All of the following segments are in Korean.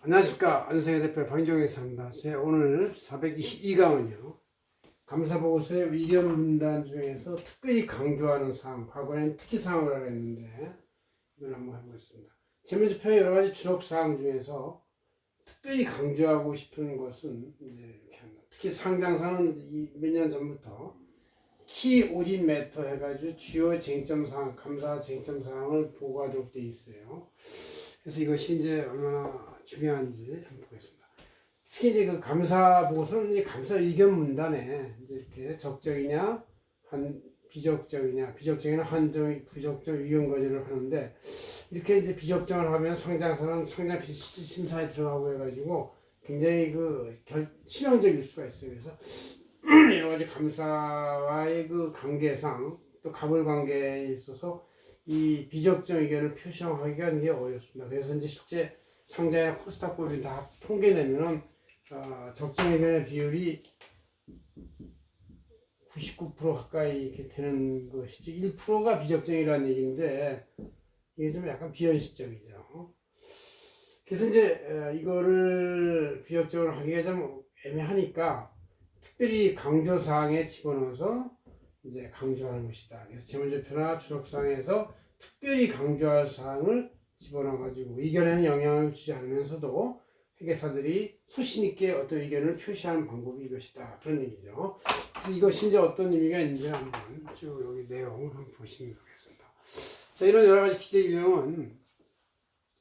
안녕하십니까. 안성의 대표 박인종에서입니다. 제 오늘 422강은요. 감사보고서의 의견 문단 중에서 특별히 강조하는 사항, 과거에는 특히 사항을 알았는데 이걸 한번 해보겠습니다. 제문제표의 여러 가지 주력 사항 중에서 특별히 강조하고 싶은 것은 이제 이렇게 합니다. 특히 상장사는 몇 년 전부터 키 오딘 매터 해가지고 주요 쟁점 사항, 감사 쟁점 사항을 보고하도록 되어 있어요. 그래서 이것이 이제 얼마나 중요한지 한번 보겠습니다. 특히 이제 그 감사 보고서는 이제 감사 의견 문단에 이제 이렇게 적정이냐, 비적정이냐, 한정, 부적정 의견 거절을 하는데 이렇게 이제 비적정을 하면 상장사는 상장 심사에 들어가고 해가지고 굉장히 치명적일 수가 있어요. 그래서 여러 가지 감사와의 그 관계상 또 갑을 관계에 있어서 이 비적정 의견을 표시하기가 굉장히 어렵습니다. 그래서 이제 실제 상장이나 코스닥법이 다 통계내면은 적정 의견의 비율이 99% 가까이 이렇게 되는 것이죠. 1%가 비적정이라는 얘기인데 이게 좀 약간 비현실적이죠. 그래서 이제 이거를 비적정으로 하기가 좀 애매하니까 특별히 강조사항에 집어넣어서 이제 강조하는 것이다. 그래서 재무제표나 주력사항에서 특별히 강조할 사항을 집어넣어가지고 의견에는 영향을 주지 않으면서도 회계사들이 소신 있게 어떤 의견을 표시하는 방법이 이것이다. 그런 얘기죠. 그래서 이것이 이제 어떤 의미가 있는지 한번 쭉 여기 내용 한번 보시면 되겠습니다. 자, 이런 여러 가지 기재 유형은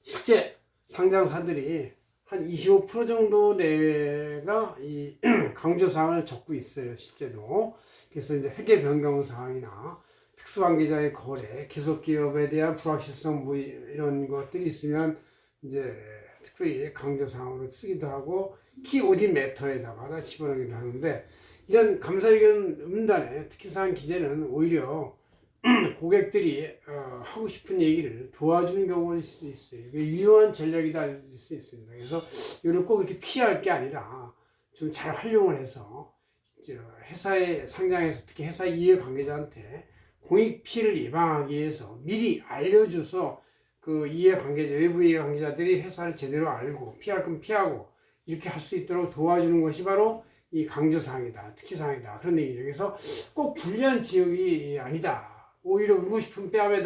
실제 상장사들이 한 25% 정도 내외가 이 강조사항을 적고 있어요, 실제로. 그래서 이제 회계 변경 사항이나 특수관계자의 거래, 계속기업에 대한 불확실성 뭐 이런 것들이 있으면 이제 특별히 강조사항으로 쓰기도 하고 키 오딘 매터에다가 집어넣기도 하는데 이런 감사의견 문단에 특히사항 기재는 오히려 고객들이 하고 싶은 얘기를 도와주는 경우가 있을 수 있어요. 이게 유효한 전략이다 할 수 있습니다. 그래서 이걸 꼭 이렇게 피할 게 아니라 좀 잘 활용을 해서 회사의 상장에서 특히 회사 이해관계자한테 공익 피해를 예방하기 위해서 미리 알려줘서 그 이해관계자, 외부 이해관계자들이 회사를 제대로 알고 피할 건 피하고 이렇게 할 수 있도록 도와주는 것이 바로 이 강조사항이다, 특히사항이다 그런 얘기죠. 그래서 꼭 불리한 지역이 아니다. 오히려 울고 싶은 뺨을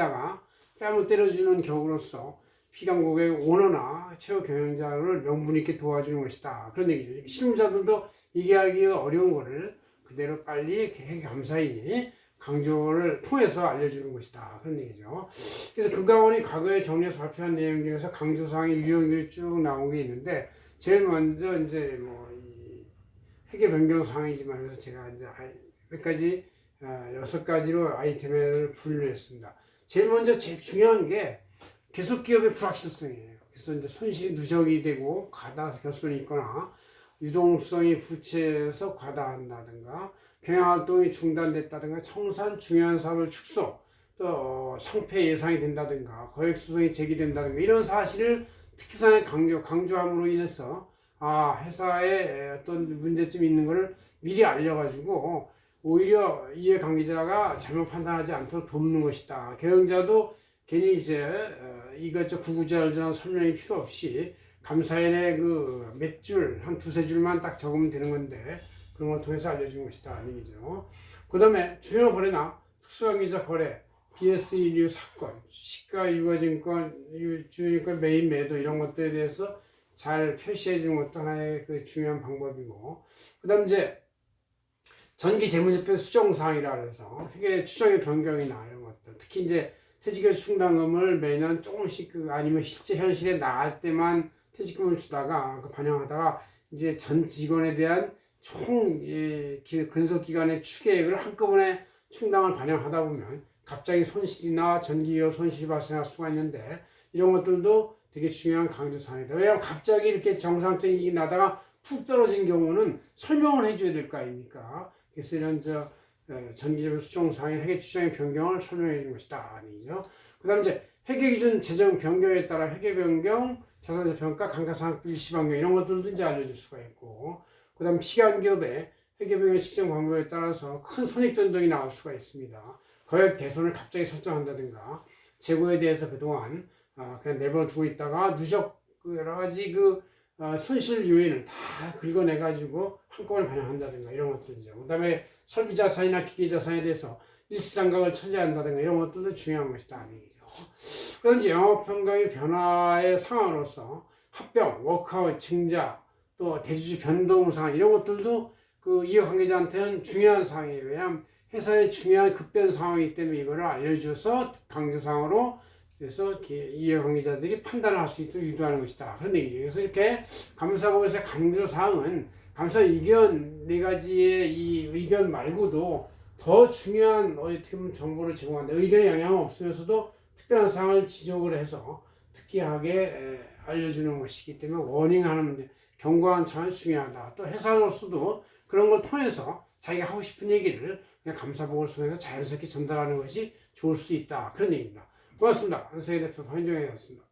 때려주는 격으로서 피감국의 오너나 최후 경영자를 명분 있게 도와주는 것이다. 그런 얘기죠. 실무자들도 얘기하기 어려운 거를 그대로 빨리 감사히 강조를 통해서 알려주는 것이다. 그런 얘기죠. 그래서 금감원이 과거에 정리해서 발표한 내용 중에서 강조사항의 유형들이 쭉 나온 게 있는데 제일 먼저 이제 이 회계 변경 사항이지만 그래서 제가 이제 몇 가지 6가지로 아이템을 분류했습니다. 제일 먼저 제일 중요한 게 계속기업의 불확실성이에요. 그래서 이제 손실이 누적이 되고 과다 결손이 있거나 유동성이 부채에서 과다한다든가 경영활동이 중단됐다든가 청산 중요한 사업을 축소 또 상폐 예상이 된다든가 거액소송이 제기된다든가 이런 사실을 특히사항에 강조함으로 인해서 회사에 어떤 문제점이 있는 것을 미리 알려가지고 오히려 이해관계자가 잘못 판단하지 않도록 돕는 것이다. 경영자도 괜히 이것저것 구구절절한 설명이 필요 없이 감사일에 몇 줄, 한 두세 줄만 딱 적으면 되는 건데 그런 걸 통해서 알려준 것이다. 얘기죠. 그 다음에 주요 거래나 특수관계자 거래, BS1류 사건, 시가 유가증권, 주유증권 매입 매도 이런 것들에 대해서 잘 표시해 주는 것도 하나의 중요한 방법이고 그 다음 이제 전기 재무제표 수정사항이라 해서 회계 추정의 변경이나 이런 것들 특히 이제 퇴직금 충당금을 매년 조금씩 아니면 실제 현실에 나갈 때만 퇴직금을 주다가 반영하다가 이제 전 직원에 대한 총 근속기간의 추계액을 한꺼번에 충당을 반영하다 보면 갑자기 손실이나 전기료 손실이 발생할 수가 있는데 이런 것들도 되게 중요한 강조사항이다. 왜냐하면 갑자기 이렇게 정상적인 일이 나다가 푹 떨어진 경우는 설명을 해줘야 될 거 아닙니까? 그래서 이런 전기제표 수정사항인 회계 추정의 변경을 설명해 준 것이다. 아니죠. 그 다음 이제 회계기준 재정 변경에 따라 회계 변경, 자산재평가, 감가상각 일시 변경 이런 것들도 이제 알려줄 수가 있고 그 다음 시간기업의 회계 변경 측정 방법에 따라서 큰 손익 변동이 나올 수가 있습니다. 거액 대손을 갑자기 설정한다든가 재고에 대해서 그동안 그냥 내버려 두고 있다가 누적 여러 가지 손실 요인을 다 긁어내가지고 한꺼번에 반영한다든가 이런 것들이죠. 그 다음에 설비 자산이나 기계 자산에 대해서 일시장각을 처리한다든가 이런 것들도 중요한 것이다. 그런지 영업 환경의 변화의 상황으로서 합병, 워크아웃 증자, 또 대주주 변동 상황 이런 것들도 그 이해 관계자한테는 중요한 사항이에요. 왜냐하면 회사의 중요한 급변 상황이기 때문에 이거를 알려줘서 강조사항으로 그래서 이해 관계자들이 판단을 할 수 있도록 유도하는 것이다. 그런 얘기죠. 그래서 이렇게 감사보고서의 강조사항은 감사 의견 네 가지의 이 의견 말고도 더 중요한 어떻게 보면 정보를 제공한다. 의견에 영향은 없으면서도 특별한 사항을 지적을 해서 특이하게 알려주는 것이기 때문에 워닝하는 경고하는 차원이 중요하다. 또 회사로서도 그런 걸 통해서 자기가 하고 싶은 얘기를 그냥 감사보고를 통해서 자연스럽게 전달하는 것이 좋을 수 있다. 그런 얘기입니다. 고맙습니다. 안세희 대표 황정혜였습니다.